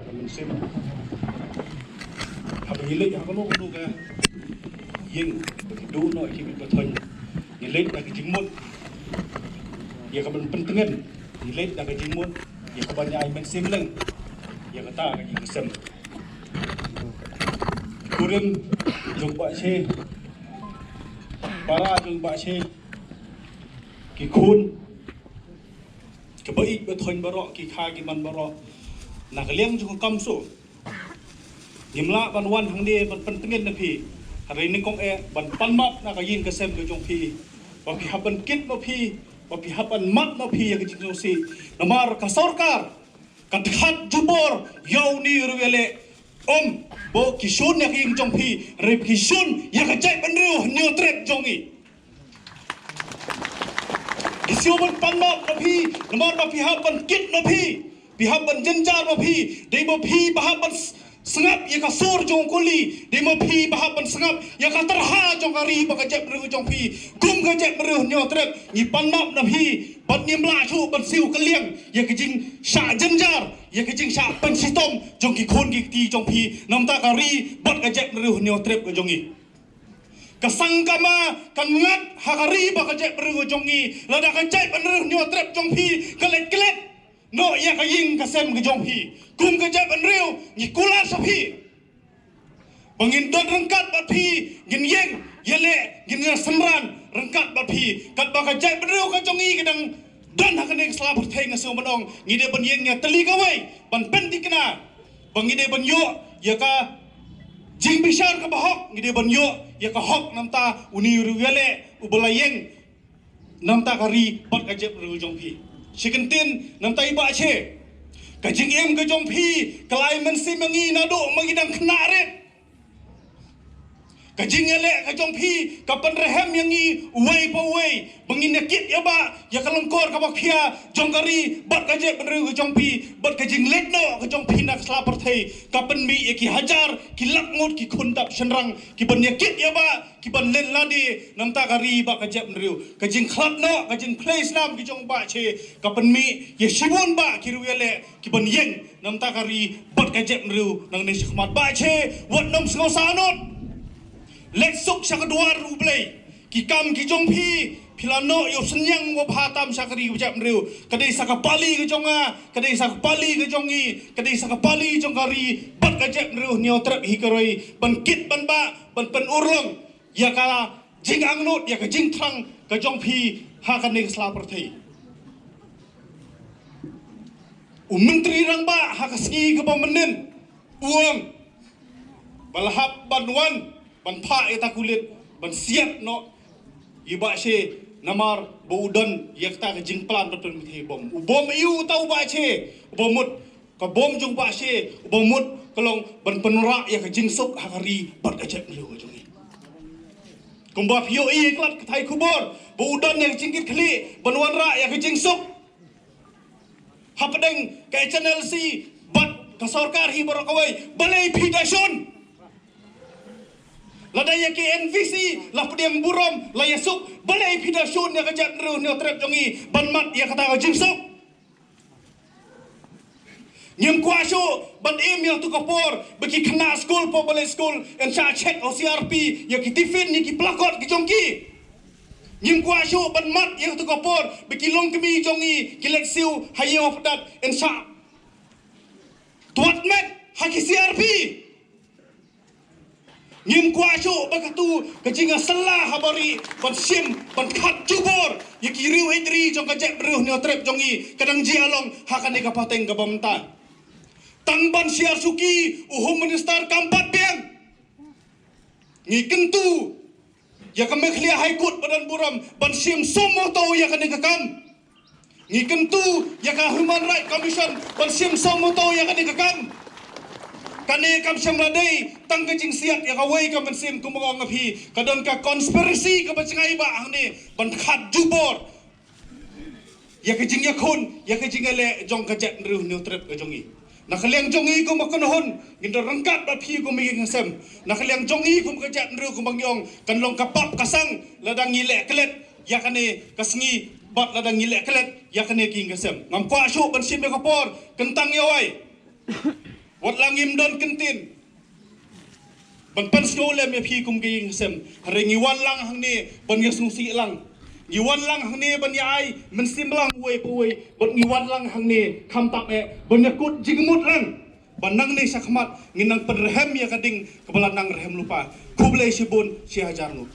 Mình học lịch học nó cũng cái riêng đủ nội khi mình có thuần lịch là cái chứng muốn giờ các bạn phân tích lịch là cái chứng muốn giờ các bạn nhai mình xem lưng giờ các ta cái gì xem kurang dùng bạ xe para dùng bạ xe cái khuôn cái bẫy bê thuần bờ rọ cái khai cái man bờ rọ là cái liang trong cầm số nhím la ban wan hang đi ban pentingin na pi hari ni kong ban pan map na ka yin ka sem ka jong pi ba pi haban kit ma pi ba pi haban mat ma pi ka jing si namar ka sarkar ka khat jubor yaw ni ruwele bo kishun ya king jong pi re kishun ya ka chai ban riu nyo trep jong i isyo ban pan map ma pi namar ba pi haban kit ma pi haban jenjar ma pi dei ba pi ba haban sengap ya ka sur jong kuli di ma phi bahaban sengap ya ka terha jong kari ba ka jep ru jong phi kum ka jep ru nyo trep ni pan map na phi bat nim la chu ban siu ka liang ya ka jing sha jenjar ya ka jing sha pan sitom jong ki khon ki ti jong phi nam ta kari bat ka jep ru nyo trep ka jong i ka sangkama kan ngat ha kari ba ka jep ru jong i la da ka jep ru nyo trep jong phi ka let klet no ya ka ying ka sem ka jong phi kum ka jep an riu ni kula sa phi bangin don rengkat bat phi gin yeng yele gin samran rengkat bat phi kat ba ka jep riu ka jong i kadang don ha ka nek sla bat thai nga so manong ni de ban yeng nya tali ka wei ban pen dikna bangi de ban yo ya ka jing bishar ka bahok ni de ban yo ya ka hok nam ta uni ru yele ubala yeng nam ta kari bat ka jep riu jong phi Sikentin nam tai ba che ka jing em ka jong phi kalai men si mangi na do magidang khna ret ka jing ele ka jong phi ka pan rehem yangi wei pa wei bangin na kit ya ba ya kalong kor ka ba khia jong kari bat ka je penru ka jong phi bat ka jing let no ka jong phi nak sla par thei ka pan mi ki hajar ki lak ngot ki khundap senrang ki ban ya kit ya ba ki ban len la di nam ta kari ba ka je penru ka jing khlap no ka jing place nam ki jong ba che ka pan mi ye shibun ba ki ru ele ki ban yeng nam ta kari bat ka je penru nang ni khmat ba che wat nom sngo sanot let suk sakadwar ublay ki kam ki jong phi philano yo senyang wo bhatam sakari jap riu kadai sakapali ke jonga kadai sakapali ke jongi kadai sakapali jong kari bat ka jap riu nyo trap hi karoi ban kit ban ba ban pen urlong ya ka jing angnot ya ka jing thang ka jong phi ha ka nek sla prathai menteri rang ba ha ka ski ka ba menen uang balhap banwan ban pha eta kulit ban siat no iba she namar boudan yakta ka jing plan betul mithi bom ubom iu tau ba che bomut ka bom jung ba she bomut kolong ban penura ya ka jing sok hakari bat ka chet lu jungi kumba phio i klat thai khubor boudan ya jingkit khli banwan ra ya ka jing sok hapadeng ka channel c bat ka sarkar hi borokawai balai phidashon ladaya ke NVC la pediam buram la yasuk balai phidashon ya kajat ru nyo trep jongi banmat ya kata jingsok nyem kwasho ban em ya tu kapor bagi khna school po balai school en cha check OCRP ya ki tifin ni ki plakot ki jongki nyem kwasho ban mat ya tu kapor bagi long kemi jongi ki leksiu hayo padat en cha tuat met haki CRP nyim kwasho bakatu kajinga salah habari ban sim ban khat jubor yaki riu idri jong kajek riu nyo trep jongi kadang ji along hakane ka pateng ka bamta tang ban siar suki uhum minister kampat biang ngi kentu ya ka mekhlia high court badan buram ban sim somo to ya kane ka kam ngi kentu ya ka human right commission ban sim somo to ya kane ka kam kane kam semladei tang ka jing siat ya ka wei ka man sim kumong ngapi kadon ka conspiracy ka bacngai ba angni ban khat jubor ya ka jing ya khon ya ka jing le jong ka jet ru new trip ka jongi nakaliang jongi ko makonohon gindo rangkat ba phi ko mi ngasem nakaliang jongi ko ka jet ru ko bangyong kanlong ka pap kasang ladang ngile klet ya kane kasngi bat ladang ngile klet ya kane king ngasem ngam kwa shu ban sim ka por kentang yawai wat langim don kentin ban pan skole me phi kum gi sem ring wan lang hang ni ban ge sung si lang gi wan lang hang ni ban yai men sim lang wei pui ban gi wan lang hang ni kham tak e ban yakut jingmut lang ban nang ni sakmat nginang perhem ya kading kepala nang rehem lupa kublai sibun si hajar nu